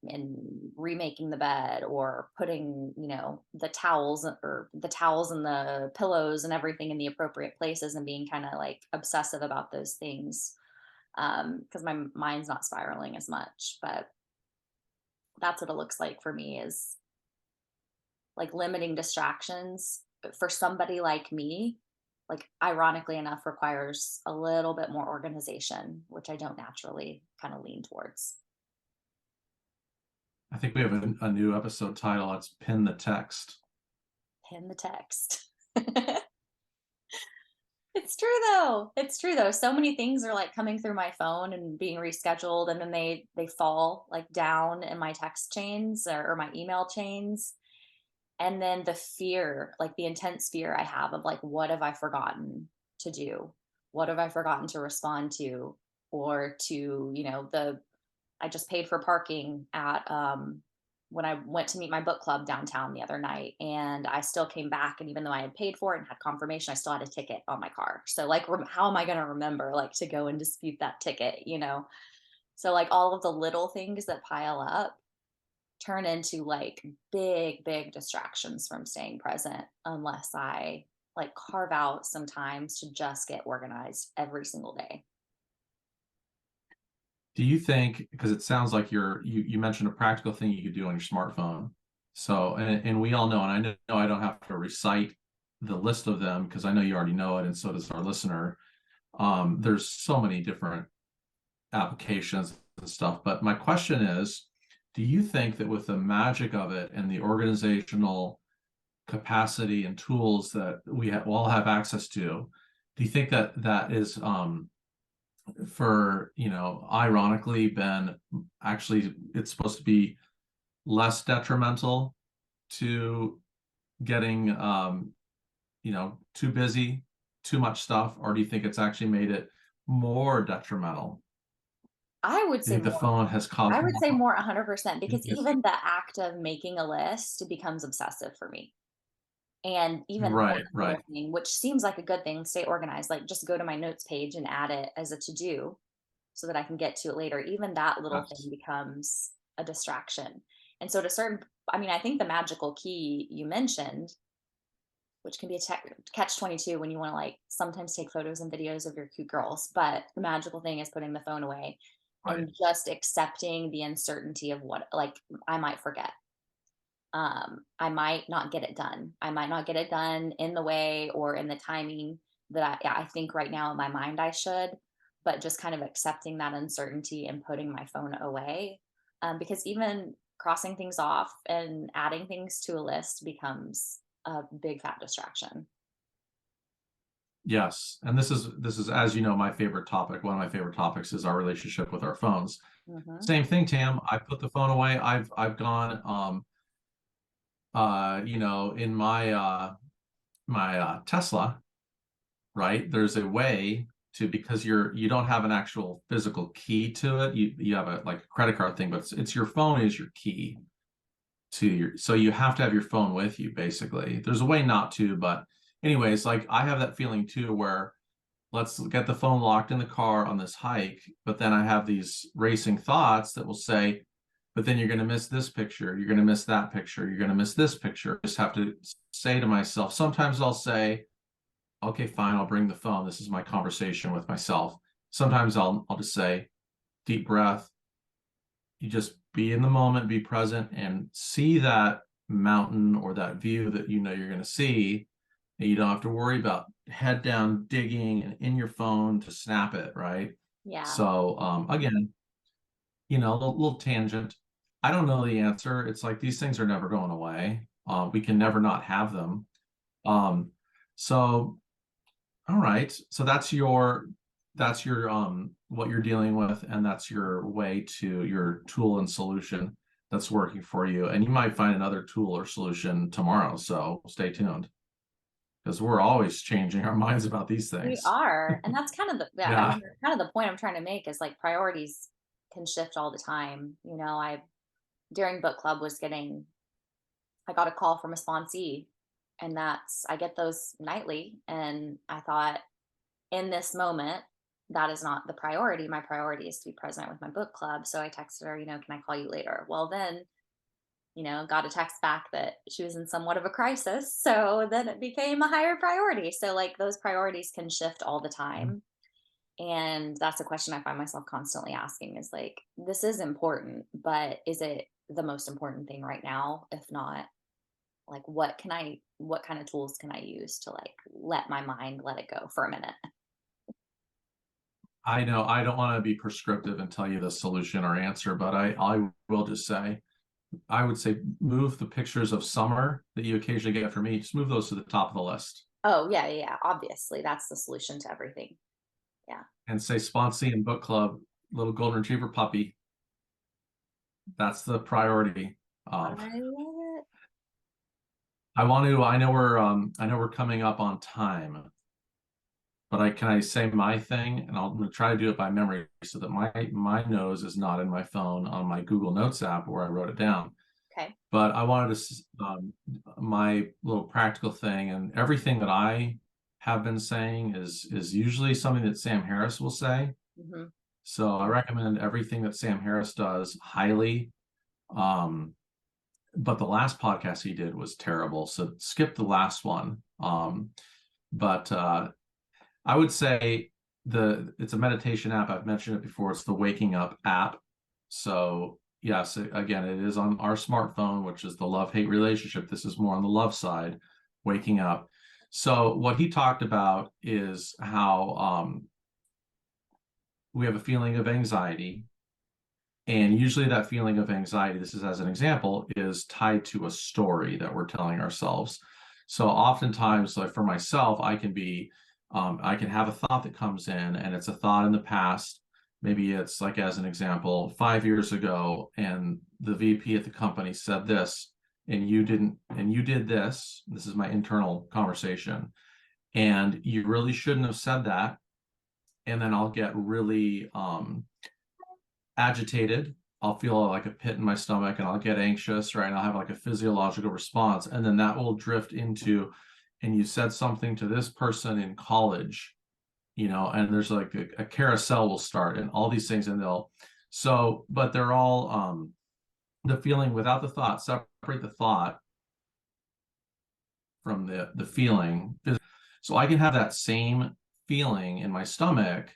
remaking the bed or putting, the towels and the pillows and everything in the appropriate places and being kind of like obsessive about those things. Because my mind's not spiraling as much. But that's what it looks like for me, is like limiting distractions for somebody like me, like ironically enough, requires a little bit more organization, which I don't naturally kind of lean towards.
I think we have a new episode title. It's Pin the Text.
Pin the text. It's true though. It's true though. So many things are like coming through my phone and being rescheduled, and then they fall like down in my text chains or my email chains. And then the fear, like the intense fear I have of like, what have I forgotten to do? What have I forgotten to respond to? Or to, I just paid for parking at when I went to meet my book club downtown the other night, and I still came back, and even though I had paid for it and had confirmation, I still had a ticket on my car. So like how am I going to remember like to go and dispute that ticket? So like all of the little things that pile up turn into like big distractions from staying present, unless I like carve out some times to just get organized every single day.
Do you think, because it sounds like you mentioned a practical thing you could do on your smartphone. So, and we all know, and I know I don't have to recite the list of them because I know you already know it, and so does our listener. There's so many different applications and stuff. But my question is, do you think that with the magic of it and the organizational capacity and tools that all have access to, do you think that that is for, ironically been actually, it's supposed to be less detrimental to getting too busy, too much stuff, or do you think it's actually made it more detrimental?
I would
Do you
say
think the
more.
phone has caused
I would say
more?
more 100%, because
It's
even the act of making a list becomes obsessive for me. And even
right,
that
right.
little thing, which seems like a good thing, stay organized, like just go to my notes page and add it as a to do so that I can get to it later. Even that little thing
Yes.
becomes a distraction. And so, I mean, I think the magical key you mentioned, which can be a catch 22 when you want to like sometimes take photos and videos of your cute girls, but the magical thing is putting the phone away
Right.
and just accepting the uncertainty of what, like, I might forget. I might not get it done. I might not get it done in the way or in the timing that I think right now in my mind I should, but just kind of accepting that uncertainty and putting my phone away. Because even crossing things off and adding things to a list becomes a big fat distraction.
Yes. And this is, as you know, my favorite topic. One of my favorite topics is our relationship with our phones.
Hmm.
Same thing, Tam. I put the phone away. I've gone in my Tesla, right? There's a way to, because you don't have an actual physical key to it. You have a like a credit card thing, but it's your phone is your key to your, so you have to have your phone with you basically. There's a way not to, but anyways, like I have that feeling too where let's get the phone locked in the car on this hike, but then I have these racing thoughts that will say, but then you're going to miss this picture, you're going to miss that picture, you're going to miss this picture. I just have to say to myself, sometimes I'll say, okay, fine, I'll bring the phone, this is my conversation with myself. Sometimes I'll just say, deep breath, you just be in the moment, be present, and see that mountain or that view that you know you're going to see, and you don't have to worry about head down digging and in your phone to snap it, right?
Yeah.
So again, a little tangent. I don't know the answer. It's like these things are never going away. We can never not have them. So all right. So that's your what you're dealing with, and that's your way to your tool and solution that's working for you. And you might find another tool or solution tomorrow. So stay tuned, because we're always changing our minds about these
We
things.
are. And that's kind of yeah, I
Yeah.
mean, that's kind of the point I'm trying to make is like priorities can shift all the time. I during book club I got a call from a sponsee, and I get those nightly. And I thought, in this moment, that is not the priority. My priority is to be present with my book club. So I texted her, can I call you later? Well, then, got a text back that she was in somewhat of a crisis. So then it became a higher priority. So, like, those priorities can shift all the time. And that's a question I find myself constantly asking is like, this is important, but is it the most important thing right now? If not, like, what kind of tools can I use to like let my mind let it go for a minute?
I know I don't want to be prescriptive and tell you the solution or answer, but I will just say, I would say move the pictures of summer that you occasionally get from me, just move those to the top of the list
Oh, yeah, yeah, yeah. Obviously, that's the solution to everything. Yeah.
and say sponsee and book club, little golden retriever puppy. That's the priority. Um,
I love it.
I know we're coming up on time, but can I say my thing, and I'm gonna try to do it by memory so that my nose is not in my phone on my Google Notes app where I wrote it down.
Okay.
But I wanted to my little practical thing, and everything that I have been saying is usually something that Sam Harris will say.
Hmm.
So I recommend everything that Sam Harris does highly. Um, but the last podcast he did was terrible, so skip the last one. But I would say it's a meditation app. I've mentioned it before. It's the Waking Up app. So yes, again, it is on our smartphone, which is the love-hate relationship. This is more on the love side, waking up. So what he talked about is how we have a feeling of anxiety. And usually that feeling of anxiety, this is as an example, is tied to a story that we're telling ourselves. So oftentimes, like for myself, I can have a thought that comes in, and it's a thought in the past. Maybe it's like, as an example, 5 years ago, and the VP at the company said this, and you didn't, and you did this. This is my internal conversation. And you really shouldn't have said that. And then I'll get really agitated. I'll feel like a pit in my stomach, and I'll get anxious, right? And I'll have like a physiological response. And then that will drift into, and you said something to this person in college, and there's like a carousel will start and all these things, and but they're all the feeling without the thought, separate the thought from the feeling. So I can have that same feeling in my stomach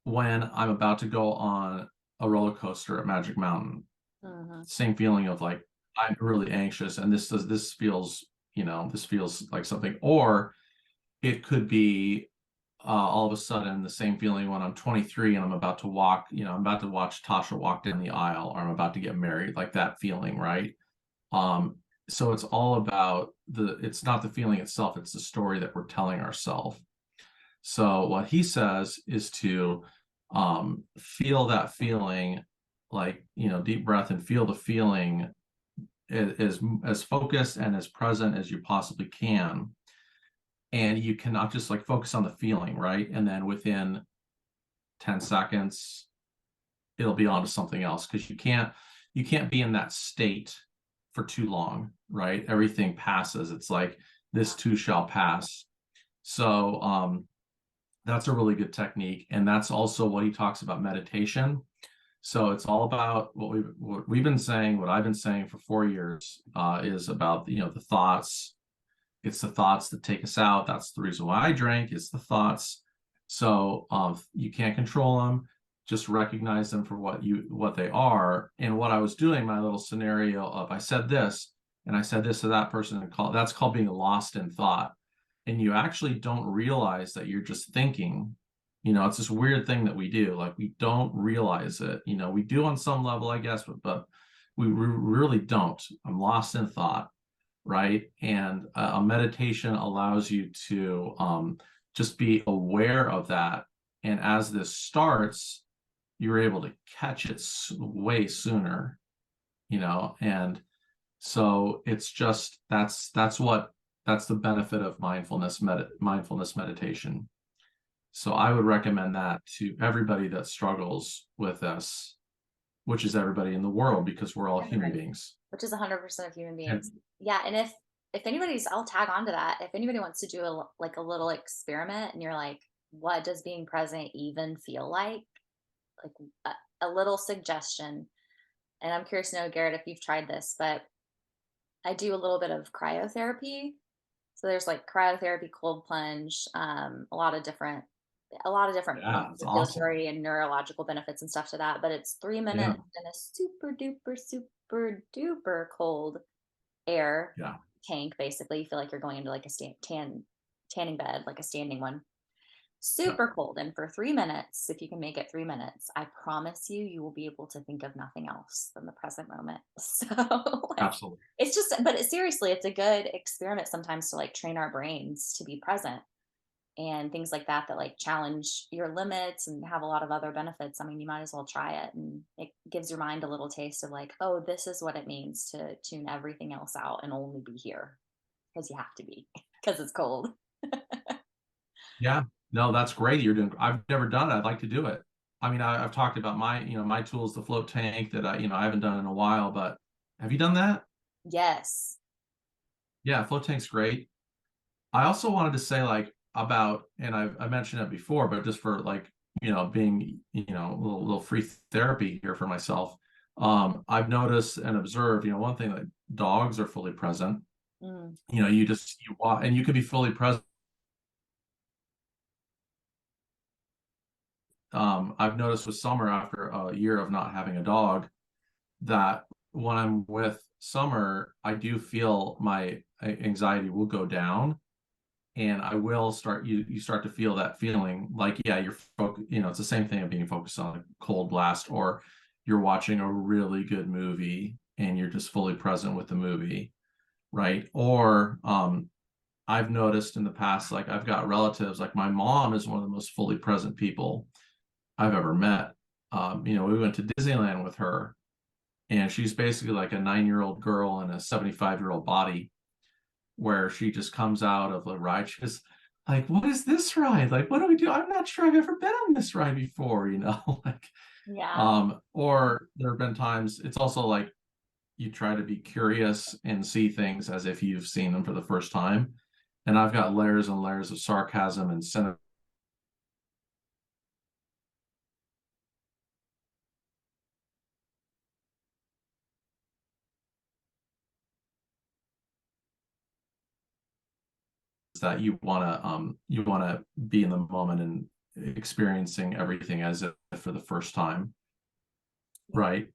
when I'm about to go on a roller coaster at Magic Mountain.
Hmm.
Same feeling of like, I'm really anxious, and this feels, this feels like something. Or it could be all of a sudden the same feeling when I'm 23 and I'm about to walk, I'm about to watch Tasha walk down the aisle, or I'm about to get married, like that feeling, right? So it's all about it's not the feeling itself, it's the story that we're telling ourselves. So what he says is to feel that feeling, like, deep breath and feel the feeling as focused and as present as you possibly can. And you cannot just like focus on the feeling, right? And then within 10 seconds, it'll be on to something else, because you can't be in that state for too long, right? Everything passes. It's like, this too shall pass. So that's a really good technique. And that's also what he talks about meditation. So it's all about what we've been saying, what I've been saying for 4 years, is about, the thoughts. It's the thoughts that take us out. That's the reason why I drank. It's the thoughts. So you can't control them. Just recognize them for what they are. And what I was doing, my little scenario of I said this and I said this to that person, and that's called being lost in thought. And you actually don't realize that you're just thinking. It's this weird thing that we do. Like, we don't realize it. We do on some level, I guess, but we really don't. I'm lost in thought, right? And a meditation allows you to just be aware of that. And as this starts, you're able to catch it way sooner, and so it's just that's the benefit of mindfulness meditation. So I would recommend that to everybody that struggles with this, which is everybody in the world, because we're all human beings.
Which is 100% of human beings.
And
Yeah, and if anybody's, I'll tag on to that. If anybody wants to do a little experiment, and you're like, what does being present even feel like? Like a little suggestion. And I'm curious to know, Garrett, if you've tried this, but I do a little bit of cryotherapy. So there's like cryotherapy, cold plunge, a lot of different
yeah, it's awesome.
circulatory and neurological benefits and stuff to that. But it's 3 minutes
Yeah,
in a super duper cold air
yeah.
tank. Basically, you feel like you're going into like a tanning bed, like a standing one.
Yeah,
Super cold. And for 3 minutes, if you can make it 3 minutes, I promise you will be able to think of nothing else than the present moment. So like,
absolutely.
it's just, but seriously, it's a good experiment sometimes to like train our brains to be present, and things like that like challenge your limits and have a lot of other benefits. I mean, you might as well try it, and it gives your mind a little taste of like, oh, this is what it means to tune everything else out and only be here, because you have to be because it's cold.
Yeah, no, that's great. You're doing. I've never done it. I'd like to do it. I mean, I've talked about my tools, the float tank that I haven't done in a while. But have you done that?
Yes.
Yeah, float tank's great. I also wanted to say like about, and I mentioned it before, but just for like, being, a little free therapy here for myself. I've noticed and observed, one thing, that dogs are fully present.
Mm.
You walk and you can be fully present. I've noticed with Summer, after a year of not having a dog, that when I'm with Summer, I do feel my anxiety will go down, and I will start you start to feel that feeling like, yeah, it's the same thing of being focused on a cold blast, or you're watching a really good movie and you're just fully present with the movie, right? Or I've noticed in the past, like I've got relatives, like my mom is one of the most fully present people I've ever met. We went to Disneyland with her, and she's basically like a 9-year-old girl in a 75-year-old body, where she just comes out of the ride. She's like, what is this ride? Like, what do we do? I'm not sure I've ever been on this ride before, like,
Yeah.
or there have been times it's also like you try to be curious and see things as if you've seen them for the first time. And I've got layers and layers of sarcasm and cynicism that you want to be in the moment and experiencing everything as if for the first time,
Yeah.
right?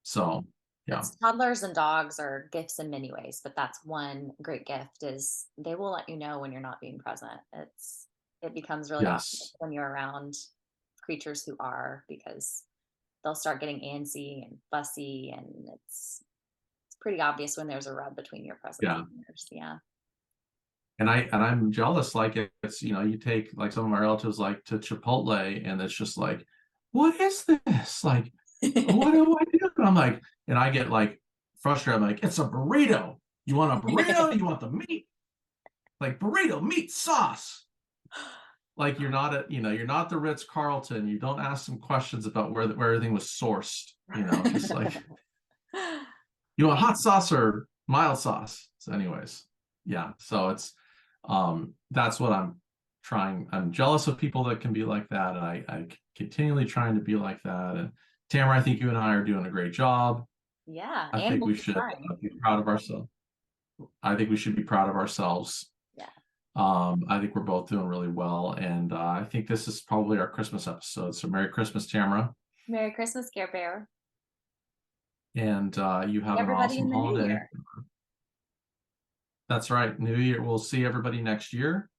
So yeah.
It's toddlers and dogs are gifts in many ways, but that's one great gift is they will let you know when you're not being present. It becomes really obvious
Yes.
when you're around creatures who are, because they'll start getting antsy and fussy, and it's pretty obvious when there's a rub between your presence
Yeah.
and theirs. Yeah.
And I'm jealous. Like, it's, you take like some of my relatives like to Chipotle, and it's just like, what is this? Like, what do I do? And I'm like, and I get like frustrated. I'm like, it's a burrito. You want a burrito? You want the meat? Like, burrito, meat, sauce. Like, you're not the Ritz Carlton. You don't ask some questions about where everything was sourced. Just like, you want hot sauce or mild sauce? So anyways, yeah. So that's what I'm trying. I'm jealous of people that can be like that, and I continually trying to be like that and Tamara, I think you and I are doing a great job.
Yeah,
I
and
think
we'll
we
be
should
fun.
be proud of ourselves. I think we should be proud of ourselves.
Yeah.
I think we're both doing really well, and I think this is probably our Christmas episode. So Merry Christmas, Tamara,
Merry Christmas, Care Bear.
and you have an
Everybody
awesome
in the new
holiday.
year.
That's right. New Year. We'll see everybody next year.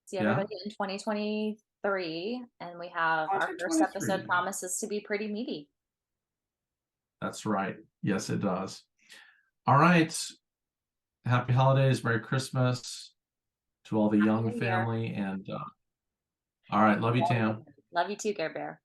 See
Yeah.
everybody in 2023. And we have our first episode
2023.
promises to be pretty meaty.
That's right. Yes, it does. All right. Happy holidays. Merry Christmas to all the
Happy
Young
New Year.
family. And all right. Love you, Tam.
Love you too, Care Bear.